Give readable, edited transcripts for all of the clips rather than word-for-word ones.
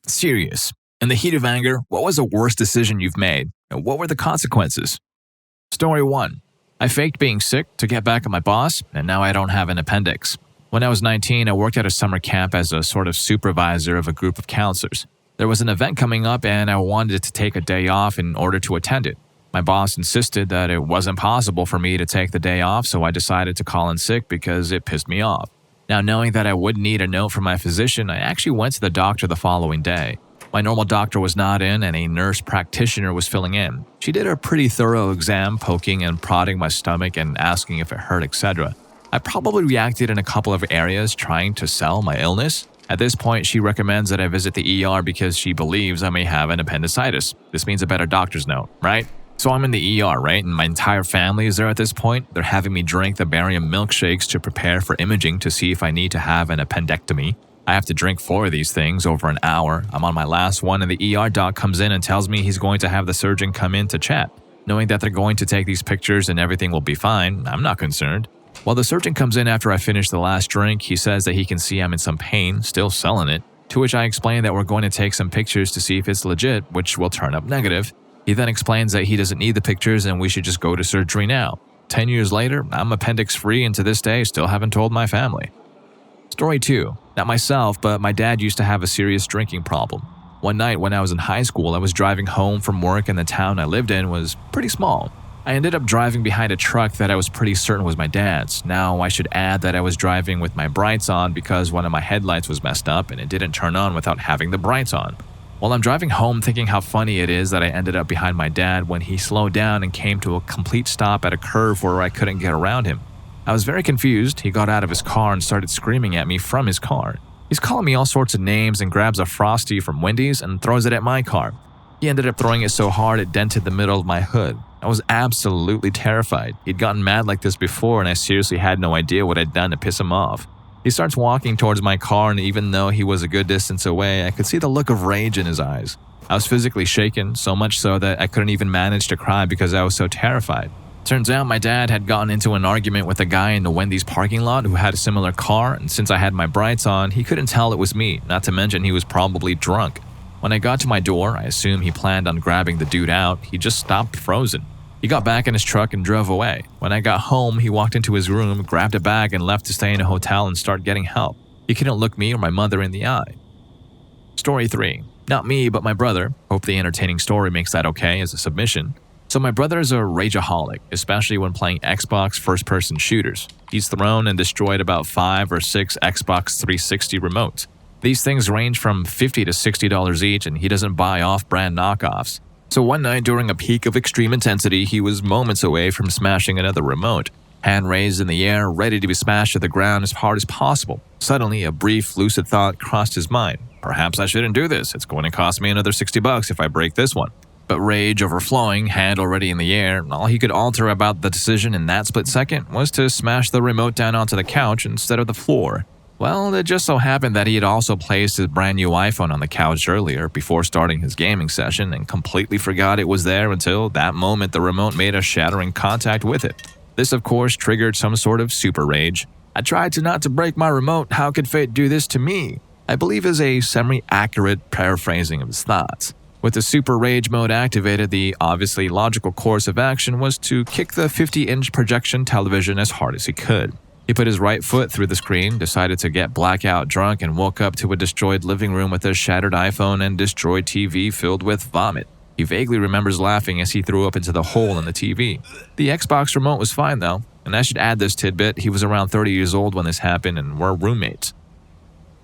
Serious. In the heat of anger, what was the worst decision you've made, and what were the consequences? Story 1. I faked being sick to get back at my boss, and now I don't have an appendix. When I was 19, I worked at a summer camp as a sort of supervisor of a group of counselors. There was an event coming up, and I wanted to take a day off in order to attend it. My boss insisted that it wasn't possible for me to take the day off, so I decided to call in sick because it pissed me off. Now, knowing that I would need a note from my physician, I actually went to the doctor the following day. My normal doctor was not in, and a nurse practitioner was filling in. She did a pretty thorough exam, poking and prodding my stomach and asking if it hurt, etc. I probably reacted in a couple of areas trying to sell my illness. At this point, she recommends that I visit the ER because she believes I may have an appendicitis. This means a better doctor's note, right? So I'm in the ER, right? And my entire family is there at this point. They're having me drink the barium milkshakes to prepare for imaging to see if I need to have an appendectomy. I have to drink 4 of these things over an hour. I'm on my last one, and the ER doc comes in and tells me he's going to have the surgeon come in to chat. Knowing that they're going to take these pictures and everything will be fine, I'm not concerned. While the surgeon comes in after I finish the last drink, he says that he can see I'm in some pain, still selling it, to which I explain that we're going to take some pictures to see if it's legit, which will turn up negative. He then explains that he doesn't need the pictures and we should just go to surgery now. 10 years later, I'm appendix-free and to this day still haven't told my family. Story 2. Not myself, but my dad used to have a serious drinking problem. One night when I was in high school, I was driving home from work and the town I lived in was pretty small. I ended up driving behind a truck that I was pretty certain was my dad's. Now, I should add that I was driving with my brights on because one of my headlights was messed up and it didn't turn on without having the brights on. While I'm driving home thinking how funny it is that I ended up behind my dad when he slowed down and came to a complete stop at a curve where I couldn't get around him. I was very confused. He got out of his car and started screaming at me from his car. He's calling me all sorts of names and grabs a Frosty from Wendy's and throws it at my car. He ended up throwing it so hard it dented the middle of my hood. I was absolutely terrified. He'd gotten mad like this before and I seriously had no idea what I'd done to piss him off. He starts walking towards my car, and even though he was a good distance away, I could see the look of rage in his eyes. I was physically shaken, so much so that I couldn't even manage to cry because I was so terrified. Turns out my dad had gotten into an argument with a guy in the Wendy's parking lot who had a similar car, and since I had my brights on, he couldn't tell it was me, not to mention he was probably drunk. When I got to my door, I assumed he planned on grabbing the dude out. He just stopped frozen. He got back in his truck and drove away. When I got home, he walked into his room, grabbed a bag, and left to stay in a hotel and start getting help. He couldn't look me or my mother in the eye. Story 3. Not me, but my brother. Hope the entertaining story makes that okay as a submission. So my brother is a rageaholic, especially when playing Xbox first-person shooters. He's thrown and destroyed about 5 or 6 Xbox 360 remotes. These things range from $50 to $60 each, and he doesn't buy off-brand knockoffs. So one night during a peak of extreme intensity, he was moments away from smashing another remote. Hand raised in the air, ready to be smashed to the ground as hard as possible. Suddenly, a brief, lucid thought crossed his mind. Perhaps I shouldn't do this. It's going to cost me another $60 if I break this one. But rage overflowing, hand already in the air, all he could alter about the decision in that split second was to smash the remote down onto the couch instead of the floor. Well, it just so happened that he had also placed his brand new iPhone on the couch earlier before starting his gaming session and completely forgot it was there until that moment the remote made a shattering contact with it. This, of course, triggered some sort of super rage. I tried not to break my remote. How could fate do this to me? I believe is a semi-accurate paraphrasing of his thoughts. With the super rage mode activated, the obviously logical course of action was to kick the 50-inch projection television as hard as he could. He put his right foot through the screen, decided to get blackout drunk, and woke up to a destroyed living room with a shattered iPhone and destroyed TV filled with vomit. He vaguely remembers laughing as he threw up into the hole in the TV. The Xbox remote was fine though, and I should add this tidbit, he was around 30 years old when this happened and we're roommates.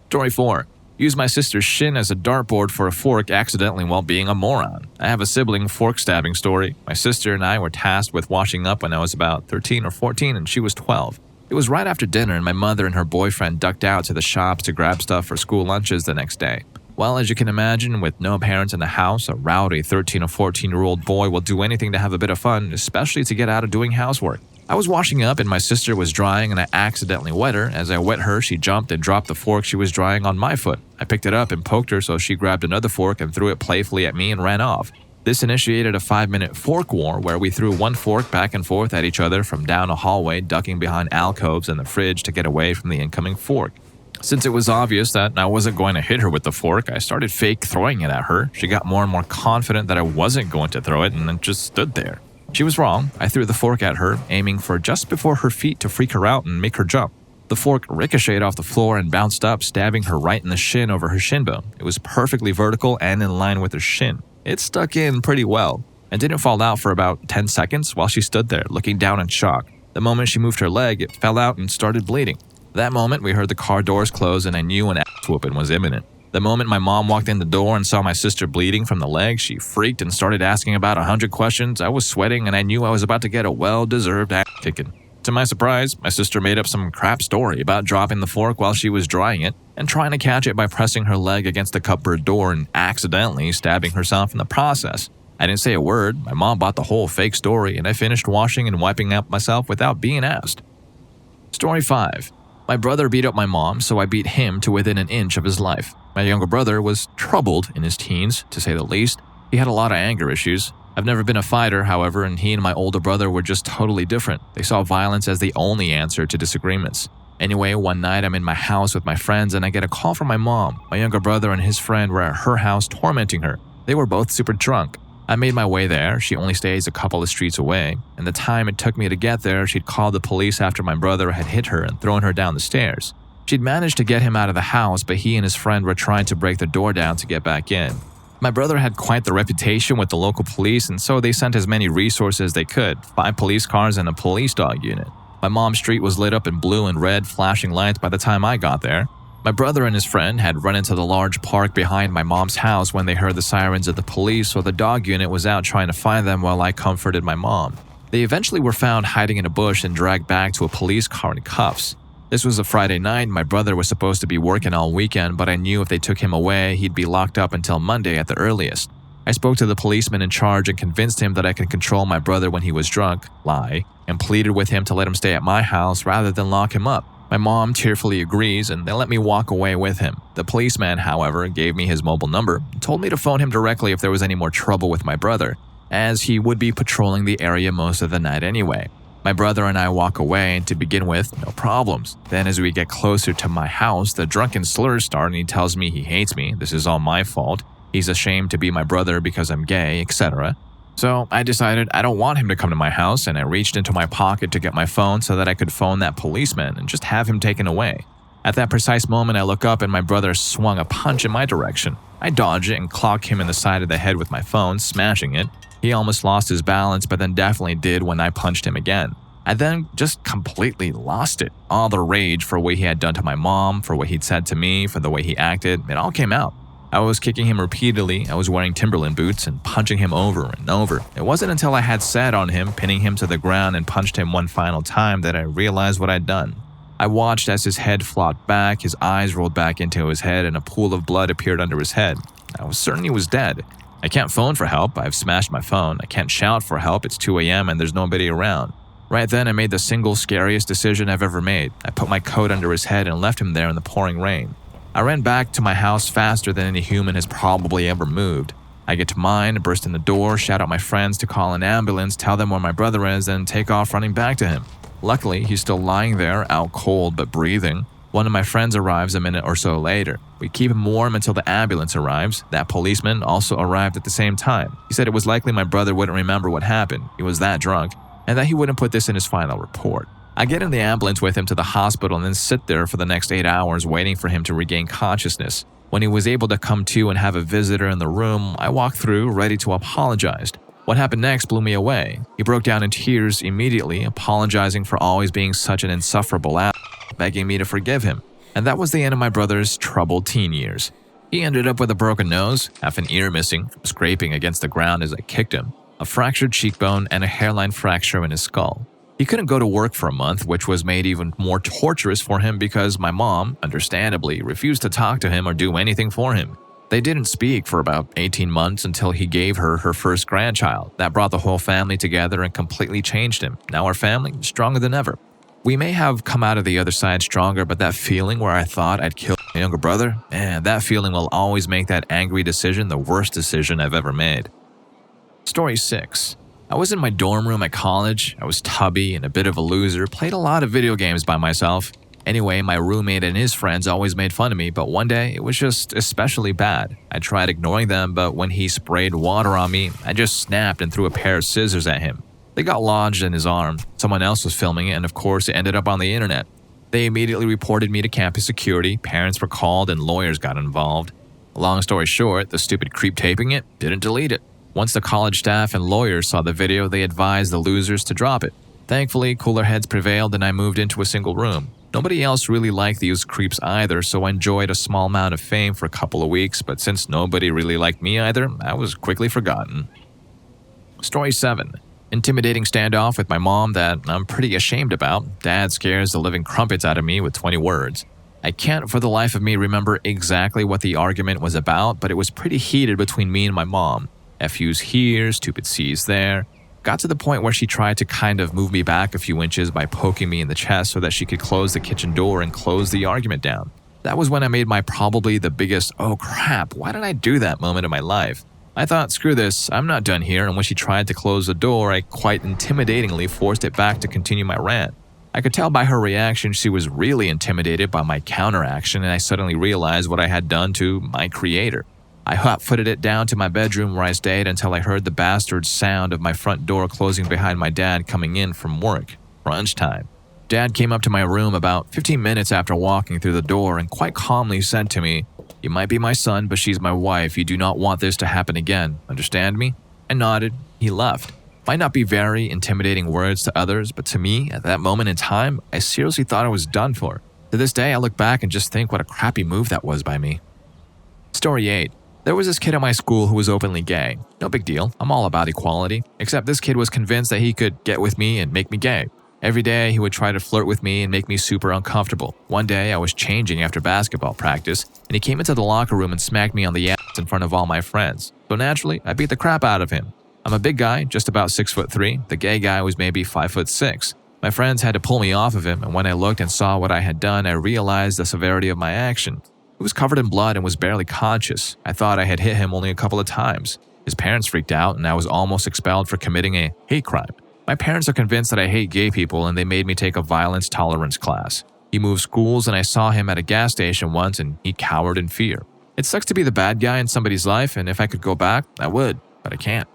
Story 4. Used my sister's shin as a dartboard for a fork accidentally while being a moron. I have a sibling fork stabbing story. My sister and I were tasked with washing up when I was about 13 or 14 and she was 12. It was right after dinner and my mother and her boyfriend ducked out to the shops to grab stuff for school lunches the next day. Well, as you can imagine, with no parents in the house, a rowdy 13 or 14-year-old boy will do anything to have a bit of fun, especially to get out of doing housework. I was washing up and my sister was drying and I accidentally wet her. As I wet her, she jumped and dropped the fork she was drying on my foot. I picked it up and poked her, so she grabbed another fork and threw it playfully at me and ran off. This initiated a 5-minute fork war where we threw one fork back and forth at each other from down a hallway, ducking behind alcoves in the fridge to get away from the incoming fork. Since it was obvious that I wasn't going to hit her with the fork, I started fake throwing it at her. She got more and more confident that I wasn't going to throw it and then just stood there. She was wrong. I threw the fork at her, aiming for just before her feet to freak her out and make her jump. The fork ricocheted off the floor and bounced up, stabbing her right in the shin over her shin bone. It was perfectly vertical and in line with her shin. It stuck in pretty well and didn't fall out for about 10 seconds while she stood there, looking down in shock. The moment she moved her leg, it fell out and started bleeding. That moment, we heard the car doors close and I knew an ass-whooping was imminent. The moment my mom walked in the door and saw my sister bleeding from the leg, she freaked and started asking about 100 questions. I was sweating and I knew I was about to get a well-deserved ass kicking. To my surprise, my sister made up some crap story about dropping the fork while she was drying it and trying to catch it by pressing her leg against the cupboard door and accidentally stabbing herself in the process. I didn't say a word. My mom bought the whole fake story and I finished washing and wiping up myself without being asked. Story 5. My brother beat up my mom, so I beat him to within an inch of his life. My younger brother was troubled in his teens, to say the least. He had a lot of anger issues. I've never been a fighter, however, and he and my older brother were just totally different. They saw violence as the only answer to disagreements. Anyway, one night I'm in my house with my friends and I get a call from my mom. My younger brother and his friend were at her house tormenting her. They were both super drunk. I made my way there. She only stays a couple of streets away. In the time it took me to get there, she'd called the police after my brother had hit her and thrown her down the stairs. She'd managed to get him out of the house, but he and his friend were trying to break the door down to get back in. My brother had quite the reputation with the local police, and so they sent as many resources as they could, 5 police cars and a police dog unit. My mom's street was lit up in blue and red flashing lights by the time I got there. My brother and his friend had run into the large park behind my mom's house when they heard the sirens of the police, so the dog unit was out trying to find them while I comforted my mom. They eventually were found hiding in a bush and dragged back to a police car in cuffs. This was a Friday night. My brother was supposed to be working all weekend, but I knew if they took him away, he'd be locked up until Monday at the earliest. I spoke to the policeman in charge and convinced him that I could control my brother when he was drunk, lie, and pleaded with him to let him stay at my house rather than lock him up. My mom tearfully agrees and they let me walk away with him. The policeman, however, gave me his mobile number and told me to phone him directly if there was any more trouble with my brother, as he would be patrolling the area most of the night anyway. My brother and I walk away, and to begin with, no problems. Then as we get closer to my house, the drunken slurs start and he tells me he hates me, this is all my fault, he's ashamed to be my brother because I'm gay, etc. So I decided I don't want him to come to my house, and I reached into my pocket to get my phone so that I could phone that policeman and just have him taken away. At that precise moment, I look up and my brother swung a punch in my direction. I dodge it and clock him in the side of the head with my phone, smashing it. He almost lost his balance, but then definitely did when I punched him again. I then just completely lost it. All the rage for what he had done to my mom, for what he'd said to me, for the way he acted, it all came out. I was kicking him repeatedly, I was wearing Timberland boots and punching him over and over. It wasn't until I had sat on him, pinning him to the ground and punched him one final time that I realized what I'd done. I watched as his head flopped back, his eyes rolled back into his head, and a pool of blood appeared under his head. I was certain he was dead. I can't phone for help, I've smashed my phone. I can't shout for help, it's 2 a.m. and there's nobody around. Right then, I made the single scariest decision I've ever made. I put my coat under his head and left him there in the pouring rain. I ran back to my house faster than any human has probably ever moved. I get to mine, burst in the door, shout out my friends to call an ambulance, tell them where my brother is, and take off running back to him. Luckily, he's still lying there, out cold but breathing. One of my friends arrives a minute or so later. We keep him warm until the ambulance arrives. That policeman also arrived at the same time. He said it was likely my brother wouldn't remember what happened. He was that drunk, and that he wouldn't put this in his final report. I get in the ambulance with him to the hospital and then sit there for the next 8 hours waiting for him to regain consciousness. When he was able to come to and have a visitor in the room, I walked through, ready to apologize. What happened next blew me away. He broke down in tears immediately, apologizing for always being such an insufferable ass, begging me to forgive him. And that was the end of my brother's troubled teen years. He ended up with a broken nose, half an ear missing from scraping against the ground as I kicked him, a fractured cheekbone, and a hairline fracture in his skull. He couldn't go to work for a month, which was made even more torturous for him because my mom, understandably, refused to talk to him or do anything for him. They didn't speak for about 18 months until he gave her her first grandchild. That brought the whole family together and completely changed him. Now our family is stronger than ever. We may have come out of the other side stronger, but that feeling where I thought I'd kill my younger brother, that feeling will always make that angry decision the worst decision I've ever made. Story 6. I was in my dorm room at college. I was tubby and a bit of a loser, played a lot of video games by myself. Anyway, my roommate and his friends always made fun of me, but one day it was just especially bad. I tried ignoring them, but when he sprayed water on me, I just snapped and threw a pair of scissors at him. They got lodged in his arm. Someone else was filming it, and of course, it ended up on the internet. They immediately reported me to campus security, parents were called, and lawyers got involved. Long story short, the stupid creep taping it didn't delete it. Once the college staff and lawyers saw the video, they advised the losers to drop it. Thankfully, cooler heads prevailed and I moved into a single room. Nobody else really liked these creeps either, so I enjoyed a small amount of fame for a couple of weeks, but since nobody really liked me either, I was quickly forgotten. Story 7. Intimidating standoff with my mom that I'm pretty ashamed about. Dad scares the living crumpets out of me with 20 words. I can't for the life of me remember exactly what the argument was about, but it was pretty heated between me and my mom. FU's here, stupid C's there. Got to the point where she tried to kind of move me back a few inches by poking me in the chest so that she could close the kitchen door and close the argument down. That was when I made my probably the biggest, oh crap, why did I do that moment in my life? I thought, screw this, I'm not done here, and when she tried to close the door, I quite intimidatingly forced it back to continue my rant. I could tell by her reaction she was really intimidated by my counteraction, and I suddenly realized what I had done to my creator. I hot-footed it down to my bedroom where I stayed until I heard the bastard sound of my front door closing behind my dad coming in from work. Crunch time. Dad came up to my room about 15 minutes after walking through the door and quite calmly said to me, "You might be my son, but she's my wife. You do not want this to happen again. Understand me?" I nodded. He left. Might not be very intimidating words to others, but to me, at that moment in time, I seriously thought I was done for. To this day, I look back and just think what a crappy move that was by me. Story 8. There was this kid at my school who was openly gay. No big deal, I'm all about equality. Except this kid was convinced that he could get with me and make me gay. Every day he would try to flirt with me and make me super uncomfortable. One day I was changing after basketball practice, and he came into the locker room and smacked me on the ass in front of all my friends. So naturally, I beat the crap out of him. I'm a big guy, just about 6'3". The gay guy was maybe 5'6". My friends had to pull me off of him, and when I looked and saw what I had done, I realized the severity of my action. He was covered in blood and was barely conscious. I thought I had hit him only a couple of times. His parents freaked out, and I was almost expelled for committing a hate crime. My parents are convinced that I hate gay people, and they made me take a violence tolerance class. He moved schools, and I saw him at a gas station once, and he cowered in fear. It sucks to be the bad guy in somebody's life, and if I could go back, I would, but I can't.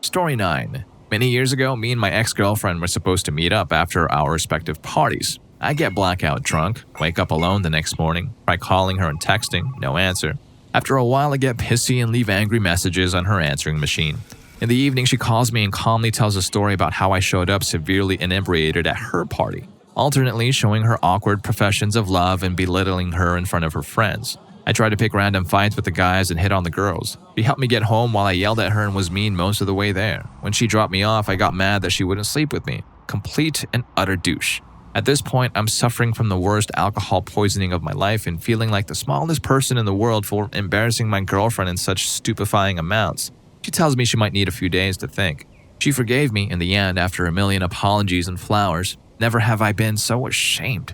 Story 9. Many years ago, me and my ex-girlfriend were supposed to meet up after our respective parties. I get blackout drunk, wake up alone the next morning, try calling her and texting, no answer. After a while, I get pissy and leave angry messages on her answering machine. In the evening, she calls me and calmly tells a story about how I showed up severely inebriated at her party, alternately showing her awkward professions of love and belittling her in front of her friends. I tried to pick random fights with the guys and hit on the girls. She helped me get home while I yelled at her and was mean most of the way there. When she dropped me off, I got mad that she wouldn't sleep with me. Complete and utter douche. At this point, I'm suffering from the worst alcohol poisoning of my life and feeling like the smallest person in the world for embarrassing my girlfriend in such stupefying amounts. She tells me she might need a few days to think. She forgave me in the end after a million apologies and flowers. Never have I been so ashamed.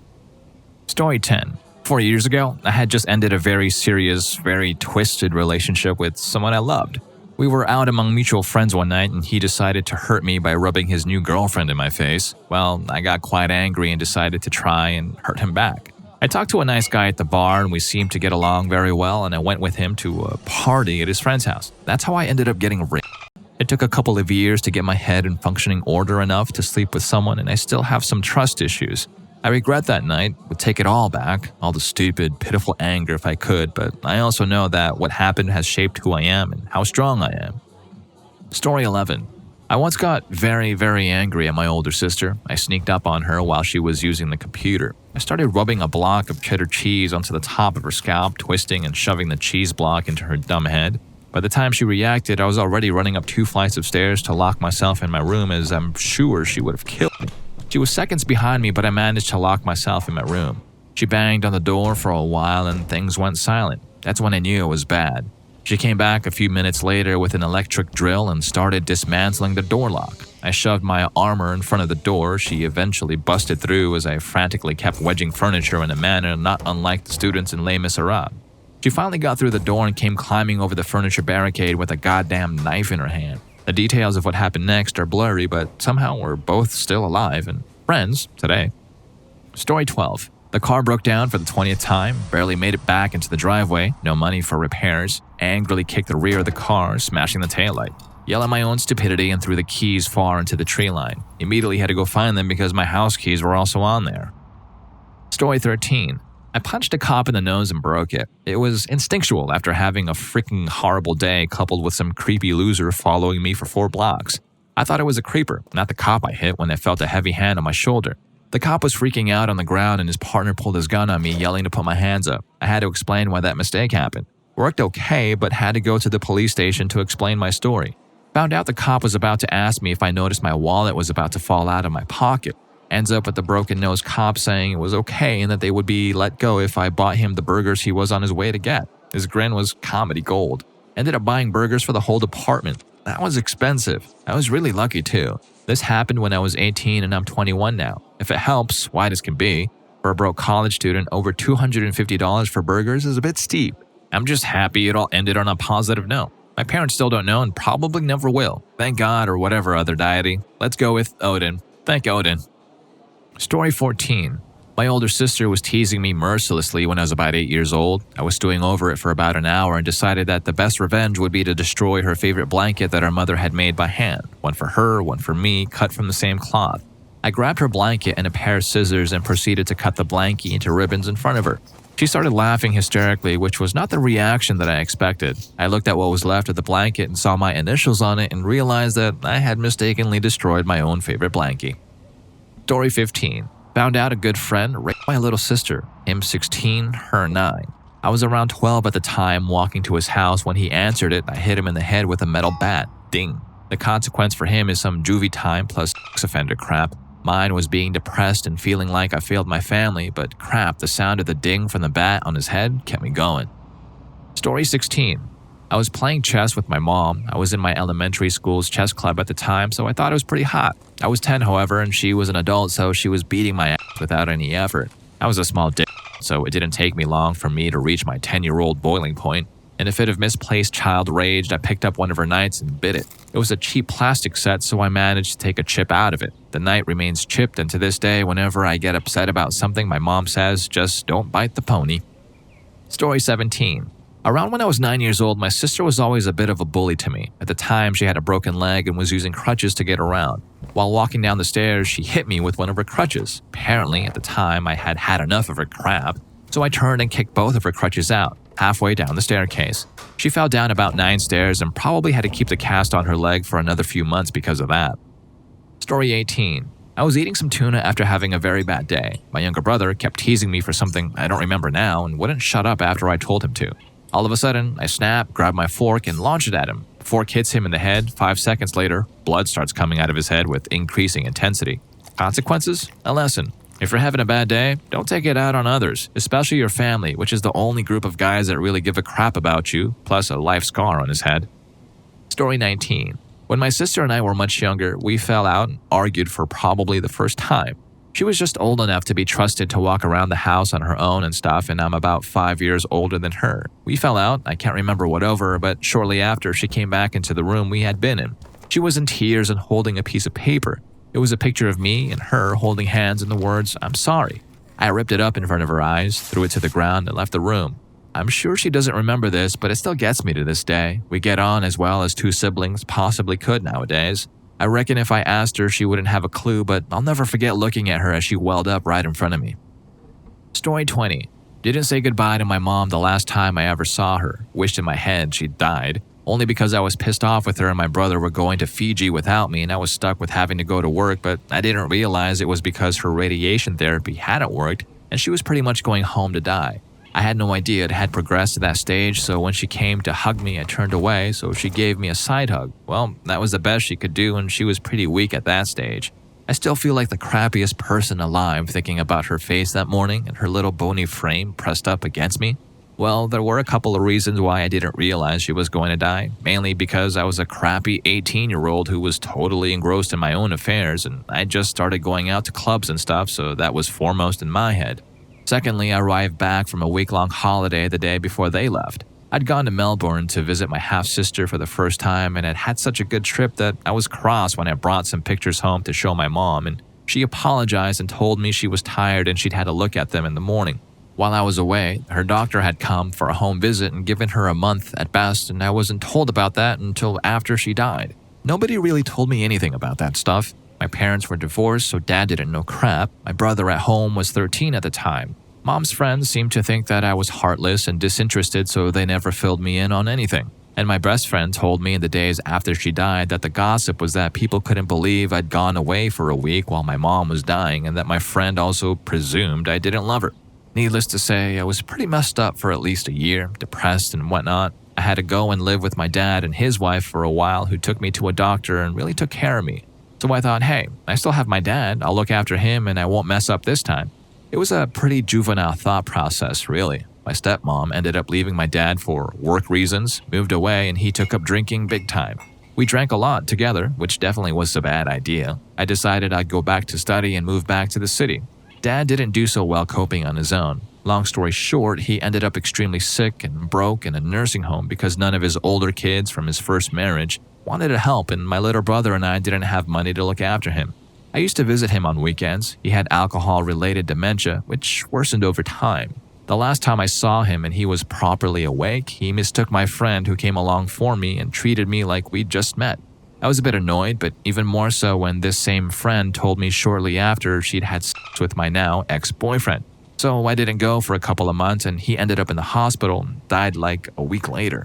Story 10. 4 years ago, I had just ended a very serious, very twisted relationship with someone I loved. We were out among mutual friends one night and he decided to hurt me by rubbing his new girlfriend in my face. Well, I got quite angry and decided to try and hurt him back. I talked to a nice guy at the bar and we seemed to get along very well, and I went with him to a party at his friend's house. That's how I ended up getting raped. It took a couple of years to get my head in functioning order enough to sleep with someone, and I still have some trust issues. I regret that night, would take it all back, all the stupid, pitiful anger if I could, but I also know that what happened has shaped who I am and how strong I am. Story 11. I once got very, very angry at my older sister. I sneaked up on her while she was using the computer. I started rubbing a block of cheddar cheese onto the top of her scalp, twisting and shoving the cheese block into her dumb head. By the time she reacted, I was already running up 2 flights of stairs to lock myself in my room, as I'm sure she would have killed me. She was seconds behind me, but I managed to lock myself in my room. She banged on the door for a while and things went silent. That's when I knew it was bad. She came back a few minutes later with an electric drill and started dismantling the door lock. I shoved my armor in front of the door. She eventually busted through as I frantically kept wedging furniture in a manner not unlike the students in Les Miserables. She finally got through the door and came climbing over the furniture barricade with a goddamn knife in her hand. The details of what happened next are blurry, but somehow we're both still alive and friends today. Story 12. The car broke down for the 20th time, barely made it back into the driveway, no money for repairs, angrily kicked the rear of the car, smashing the taillight. Yelled at my own stupidity and threw the keys far into the tree line. Immediately had to go find them because my house keys were also on there. Story 13. I punched a cop in the nose and broke it. It was instinctual after having a freaking horrible day coupled with some creepy loser following me for 4 blocks. I thought it was a creeper, not the cop I hit when I felt a heavy hand on my shoulder. The cop was freaking out on the ground and his partner pulled his gun on me, yelling to put my hands up. I had to explain why that mistake happened. Worked okay, but had to go to the police station to explain my story. Found out the cop was about to ask me if I noticed my wallet was about to fall out of my pocket. Ends up with the broken-nosed cop saying it was okay and that they would be let go if I bought him the burgers he was on his way to get. His grin was comedy gold. Ended up buying burgers for the whole department. That was expensive. I was really lucky too. This happened when I was 18 and I'm 21 now. If it helps, wide as can be, for a broke college student, over $250 for burgers is a bit steep. I'm just happy it all ended on a positive note. My parents still don't know and probably never will. Thank God or whatever other deity. Let's go with Odin. Thank Odin. Story 14. My older sister was teasing me mercilessly when I was about 8 years old. I was stewing over it for about an hour and decided that the best revenge would be to destroy her favorite blanket that her mother had made by hand. One for her, one for me, cut from the same cloth. I grabbed her blanket and a pair of scissors and proceeded to cut the blankie into ribbons in front of her. She started laughing hysterically, which was not the reaction that I expected. I looked at what was left of the blanket and saw my initials on it and realized that I had mistakenly destroyed my own favorite blankie. Story 15. Found out a good friend raped my little sister, him 16, her 9. I was around 12 at the time, walking to his house. When he answered it, I hit him in the head with a metal bat. Ding. The consequence for him is some juvie time plus sex offender crap. Mine was being depressed and feeling like I failed my family, but crap, the sound of the ding from the bat on his head kept me going. Story 16. I was playing chess with my mom. I was in my elementary school's chess club at the time, so I thought it was pretty hot. I was 10, however, and she was an adult, so she was beating my ass without any effort. I was a small dick, so it didn't take me long for me to reach my 10-year-old boiling point. In a fit of misplaced child rage, I picked up one of her knights and bit it. It was a cheap plastic set, so I managed to take a chip out of it. The knight remains chipped, and to this day, whenever I get upset about something, my mom says, just don't bite the pony. Story 17. Around when I was 9 years old, my sister was always a bit of a bully to me. At the time, she had a broken leg and was using crutches to get around. While walking down the stairs, she hit me with one of her crutches. Apparently, at the time, I had had enough of her crap, so I turned and kicked both of her crutches out, halfway down the staircase. She fell down about 9 stairs and probably had to keep the cast on her leg for another few months because of that. Story 18. I was eating some tuna after having a very bad day. My younger brother kept teasing me for something I don't remember now and wouldn't shut up after I told him to. All of a sudden, I snap, grab my fork, and launch it at him. The fork hits him in the head. 5 seconds later, blood starts coming out of his head with increasing intensity. Consequences? A lesson. If you're having a bad day, don't take it out on others, especially your family, which is the only group of guys that really give a crap about you, plus a life scar on his head. Story 19. When my sister and I were much younger, we fell out and argued for probably the first time. She was just old enough to be trusted to walk around the house on her own and stuff, and I'm about 5 years older than her. We fell out, I can't remember what over, but shortly after, she came back into the room we had been in. She was in tears and holding a piece of paper. It was a picture of me and her holding hands and the words, "I'm sorry." I ripped it up in front of her eyes, threw it to the ground, and left the room. I'm sure she doesn't remember this, but it still gets me to this day. We get on as well as 2 siblings possibly could nowadays. I reckon if I asked her, she wouldn't have a clue, but I'll never forget looking at her as she welled up right in front of me. Story 20. Didn't say goodbye to my mom the last time I ever saw her. Wished in my head she'd died. Only because I was pissed off with her and my brother were going to Fiji without me and I was stuck with having to go to work, but I didn't realize it was because her radiation therapy hadn't worked and she was pretty much going home to die. I had no idea it had progressed to that stage, so when she came to hug me, I turned away, so she gave me a side hug. Well, that was the best she could do, and she was pretty weak at that stage. I still feel like the crappiest person alive thinking about her face that morning and her little bony frame pressed up against me. Well, there were a couple of reasons why I didn't realize she was going to die, mainly because I was a crappy 18-year-old who was totally engrossed in my own affairs, and I just started going out to clubs and stuff, so that was foremost in my head. Secondly, I arrived back from a week-long holiday the day before they left. I'd gone to Melbourne to visit my half-sister for the first time and had had such a good trip that I was cross when I brought some pictures home to show my mom, and She apologized and told me she was tired and she'd had a look at them in the morning. While I was away, her doctor had come for a home visit and given her a month at best, and I wasn't told about that until after she died. Nobody really told me anything about that stuff. My parents were divorced, so dad didn't know crap. My brother at home was 13 at the time. Mom's friends seemed to think that I was heartless and disinterested, so they never filled me in on anything. And my best friend told me in the days after she died that the gossip was that people couldn't believe I'd gone away for a week while my mom was dying, and that my friend also presumed I didn't love her. Needless to say, I was pretty messed up for at least a year, depressed and whatnot. I had to go and live with my dad and his wife for a while, who took me to a doctor and really took care of me. So I thought, hey, I still have my dad, I'll look after him and I won't mess up this time. It was a pretty juvenile thought process, really. My stepmom ended up leaving my dad for work reasons, moved away, and he took up drinking big time. We drank a lot together, which definitely was a bad idea. I decided I'd go back to study and move back to the city. Dad didn't do so well coping on his own. Long story short, he ended up extremely sick and broke in a nursing home because none of his older kids from his first marriage wanted to help, and my little brother and I didn't have money to look after him. I used to visit him on weekends. He had alcohol-related dementia, which worsened over time. The last time I saw him and he was properly awake, he mistook my friend who came along for me and treated me like we'd just met. I was a bit annoyed, but even more so when this same friend told me shortly after she'd had sex with my now ex-boyfriend. So I didn't go for a couple of months and he ended up in the hospital and died like a week later.